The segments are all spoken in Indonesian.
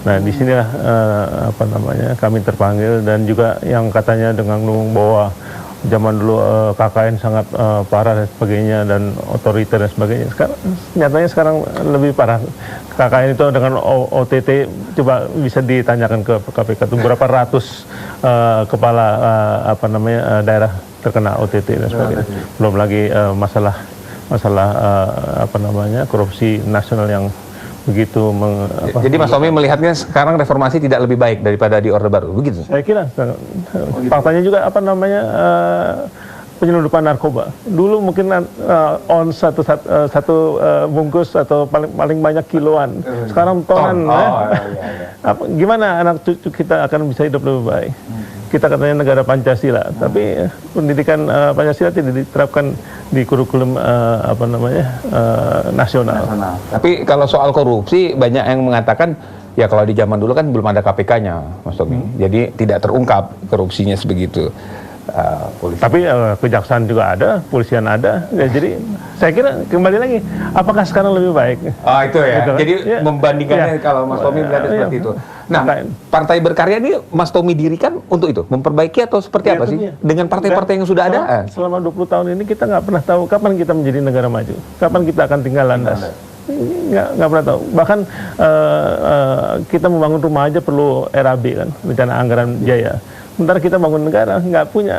Nah, di sinilah apa namanya kami terpanggil, dan juga yang katanya dengan bahwa zaman dulu KKN sangat parah dan sebagainya dan otoriter dan sebagainya. Sekarang nyatanya sekarang lebih parah. KKN itu dengan OTT, coba bisa ditanyakan ke KPK itu berapa ratus kepala apa namanya daerah terkena OTT dan sebagainya. Belum lagi masalah apa namanya korupsi nasional yang begitu Jadi Mas Tommy melihatnya sekarang reformasi tidak lebih baik daripada di Orde Baru, begitu? Saya kira faktanya juga apa namanya penyelundupan narkoba. Dulu mungkin on satu bungkus atau paling banyak kiloan. Sekarang tonan. Gimana anak cucu kita akan bisa hidup lebih baik? Kita katanya negara Pancasila, tapi pendidikan Pancasila tidak diterapkan di kurikulum apa namanya nasional. Tapi kalau soal korupsi banyak yang mengatakan ya kalau di zaman dulu kan belum ada KPK-nya, Mas Tommy. Jadi tidak terungkap korupsinya sebegitu. Tapi kejaksaan juga ada, polisian ada. Ya, jadi saya kira kembali lagi, apakah sekarang lebih baik? Oh itu ya. Gitu, jadi membandingkannya kalau Mas Tommy melihatnya seperti itu. Nah, Partai Berkarya ini Mas Tommy dirikan untuk itu, memperbaiki atau seperti apa sih? Dengan partai-partai yang sudah ada? Selama 20 tahun ini kita nggak pernah tahu kapan kita menjadi negara maju, kapan kita akan tinggal landas. Nggak pernah tahu. Bahkan kita membangun rumah aja perlu RAB kan, rencana anggaran biaya. Sementara kita bangun negara nggak punya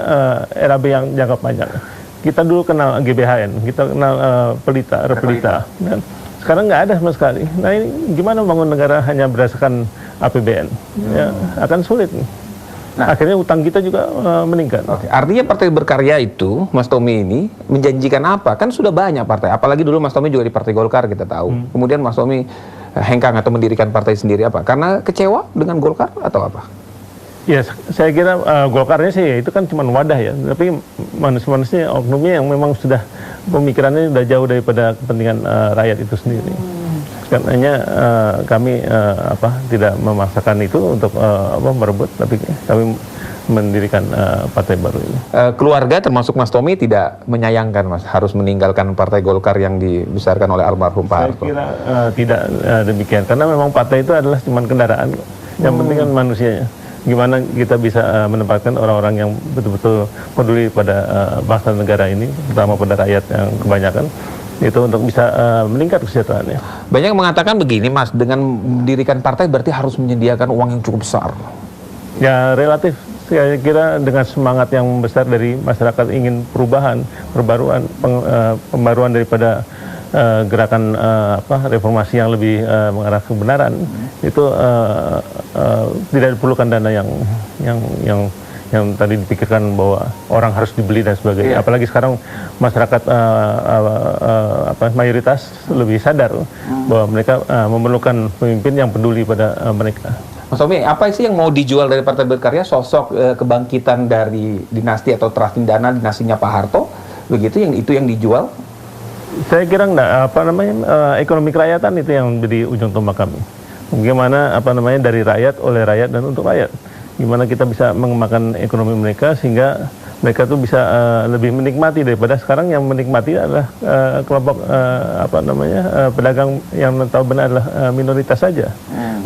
RAB yang jangka panjang. Kita dulu kenal GBHN, kita kenal Repelita. Dan sekarang nggak ada sama sekali. Nah ini gimana bangun negara hanya berdasarkan APBN? Ya, akan sulit. Nah, akhirnya utang kita juga meningkat. Oke. Artinya Partai Berkarya itu, Mas Tommy ini menjanjikan apa? Kan sudah banyak partai. Apalagi dulu Mas Tommy juga di Partai Golkar kita tahu. Kemudian Mas Tommy hengkang atau mendirikan partai sendiri apa? Karena kecewa dengan Golkar atau apa? Ya, saya kira Golkarnya sih itu kan cuma wadah ya. Tapi manusia-manusia oknumnya yang memang sudah pemikirannya sudah jauh daripada kepentingan rakyat itu sendiri. Karenanya kami tidak memaksakan itu untuk merebut, tapi kami mendirikan partai baru ini. Keluarga termasuk Mas Tommy tidak menyayangkan Mas harus meninggalkan Partai Golkar yang dibesarkan oleh almarhum Pak Harto? Saya kira tidak demikian, karena memang partai itu adalah cuma kendaraan. Yang penting kan manusianya. Gimana kita bisa menempatkan orang-orang yang betul-betul peduli pada bangsa negara ini, terutama pada rakyat yang kebanyakan, itu untuk bisa meningkat kesejahteraannya. Banyak yang mengatakan begini Mas, dengan mendirikan partai berarti harus menyediakan uang yang cukup besar. Ya relatif, saya kira dengan semangat yang besar dari masyarakat ingin perubahan, pembaruan daripada gerakan reformasi yang lebih mengarah kebenaran, itu tidak diperlukan dana yang tadi dipikirkan bahwa orang harus dibeli dan sebagainya. Apalagi sekarang masyarakat mayoritas lebih sadar bahwa mereka memerlukan pemimpin yang peduli pada mereka. Mas Tommy, apa sih yang mau dijual dari Partai Berkarya? Sosok kebangkitan dari dinasti atau Trastindana, dinastinya Pak Harto, begitu yang dijual? Saya kira enggak, ekonomi kerakyatan itu yang menjadi ujung tombak kami. Bagaimana dari rakyat, oleh rakyat, dan untuk rakyat. Gimana kita bisa mengembangkan ekonomi mereka sehingga mereka tuh bisa lebih menikmati daripada sekarang yang menikmati adalah kelompok pedagang yang tahu benar adalah minoritas saja.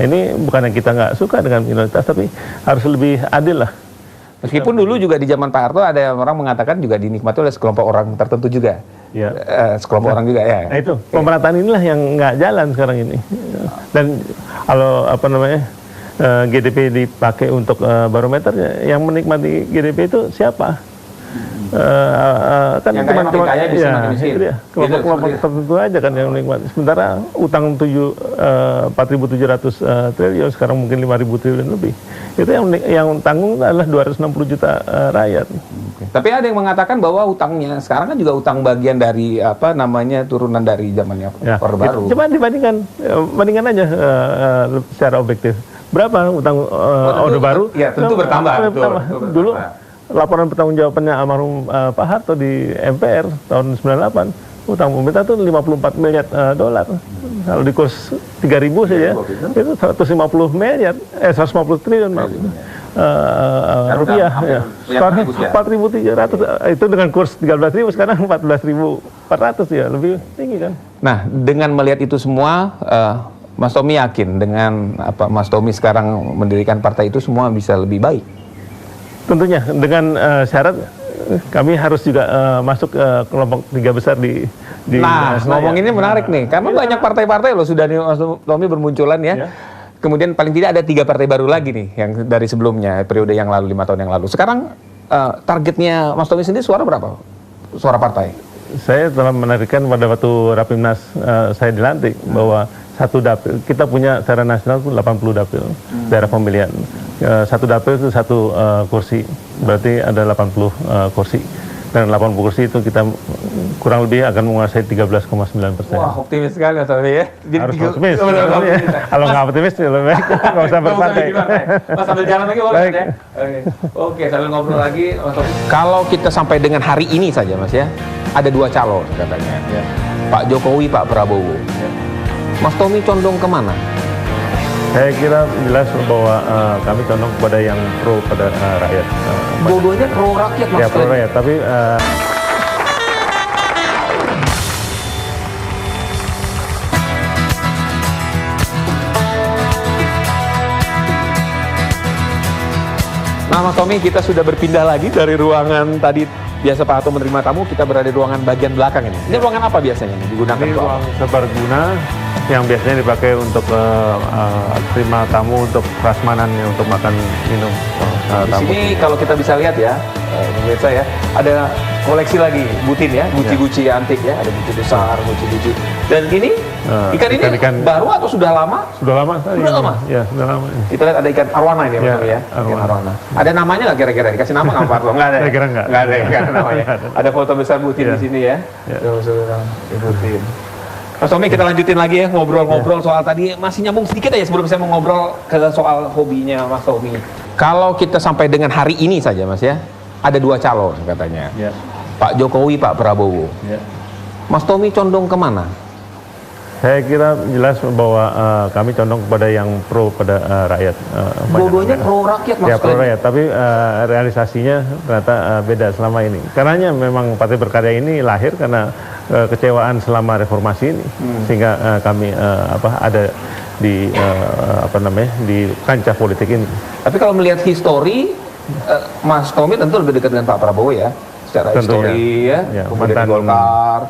Ini bukannya kita nggak suka dengan minoritas, tapi harus lebih adil lah. Meskipun dulu juga di zaman Pak Harto ada orang mengatakan juga dinikmati oleh sekelompok orang tertentu juga. Ya. Sekelompok orang juga ya. Nah itu pemerataan inilah yang nggak jalan sekarang ini. Dan kalau GDP dipakai untuk barometernya, yang menikmati GDP itu siapa? Kan teman-teman kaya bisa makin miskin. Kelompok tertentu aja kan yang menikmati. Sementara utang 4.700 triliun sekarang mungkin 5.000 triliun lebih. Itu yang tanggung adalah 260 juta rakyat. Tapi ada yang mengatakan bahwa utangnya sekarang kan juga utang bagian dari turunan dari zamannya Orde Baru. Coba bandingkan aja secara objektif. Berapa utang Orde Baru? Ya tentu bertambah. Dulu laporan pertanggungjawabannya almarhum Pak Harto di MPR tahun 98, utang pemerintah itu 54 miliar dolar. Kalau di kurs 3.000 saja, itu 150 triliun rupiah. Ya. Sekarang 4.300, itu dengan kurs 13.000, sekarang 14.400 ya, lebih tinggi kan. Nah, dengan melihat itu semua, Mas Tommy yakin dengan apa Mas Tommy sekarang mendirikan partai itu semua bisa lebih baik? Tentunya dengan syarat kami harus juga masuk kelompok 3 besar di Nah, Senayan. ngomong ini menarik nih, karena banyak partai-partai loh sudah nih Mas Tommy bermunculan ya. Kemudian paling tidak ada 3 partai baru lagi nih yang dari sebelumnya periode yang lalu 5 tahun yang lalu. Sekarang targetnya Mas Tommy sendiri suara berapa? Suara partai? Saya telah menarikkan pada waktu Rapimnas saya dilantik bahwa satu dapil, kita punya secara nasional itu 80 dapil daerah pemilihan. Satu dapil itu satu kursi, berarti ada 80 kursi. Dan 80 kursi itu kita kurang lebih akan menguasai 13,9%. Wah, optimis sekali Mas Tommy ya. Harus optimis. Kalau nggak optimis, lebih baik nggak usah berpartai. Mas sambil jalan lagi boleh Baik. ya? Oke, sambil ngobrol lagi Mas Tommy. Kalau kita sampai dengan hari ini saja Mas ya, ada 2 calon katanya. Pak Jokowi, Pak Prabowo. Mas Tommy condong kemana? Saya kira jelas bahwa kami condong kepada yang pro pada rakyat. Dua-duanya pro rakyat Mas. Ya pro rakyat, tapi Nah Mas Tommy, kita sudah berpindah lagi dari ruangan tadi biasa Pak Hato menerima tamu, kita berada di ruangan bagian belakang ini. Ini ruangan apa biasanya ini digunakan? ini untuk ruang apa? serbaguna yang biasanya dipakai untuk terima tamu, untuk prasmanan, untuk makan minum Di tamu. sini kalau kita bisa lihat ya, pemirsa ya, ada koleksi lagi butin ya, guci-guci antik ya, ada guci besar, guci-guci. Dan ini ikan ini ikan-ikan baru atau sudah lama? Sudah lama sekali. Sudah lama? Ya, sudah lama. Kita lihat ada ikan arwana ini ya, Ya, Mas Tommy ya. arwana. Ikan arwana. Ada namanya nggak kira-kira? Dikasih nama nggak Pak Hato? Nggak ada. Saya kira nggak. Nggak ada, nggak ada namanya. Ada foto besar butin Ya. di sini ya. Ya. Butin. Mas Tommy, kita lanjutin lagi ya ngobrol-ngobrol soal tadi, masih nyambung sedikit aja sebelum saya mau ngobrol ke soal hobinya Mas Tommy. Kalau kita sampai dengan hari ini saja Mas ya, ada 2 calon katanya. Ya. Pak Jokowi, Pak Prabowo. Ya. Mas Tommy condong kemana? Saya kira jelas bahwa kami condong kepada yang pro pada rakyat. Dua-duanya pro rakyat Mas. Ya pro rakyat, tapi realisasinya ternyata beda selama ini. Karenanya memang Partai Berkarya ini lahir karena kecewaan selama reformasi ini, sehingga kami ada di di kancah politik ini. Tapi kalau melihat histori, Mas Tommy tentu lebih dekat dengan Pak Prabowo ya, secara Tentu histori ya, Ya, kemudian di mantan- Golkar.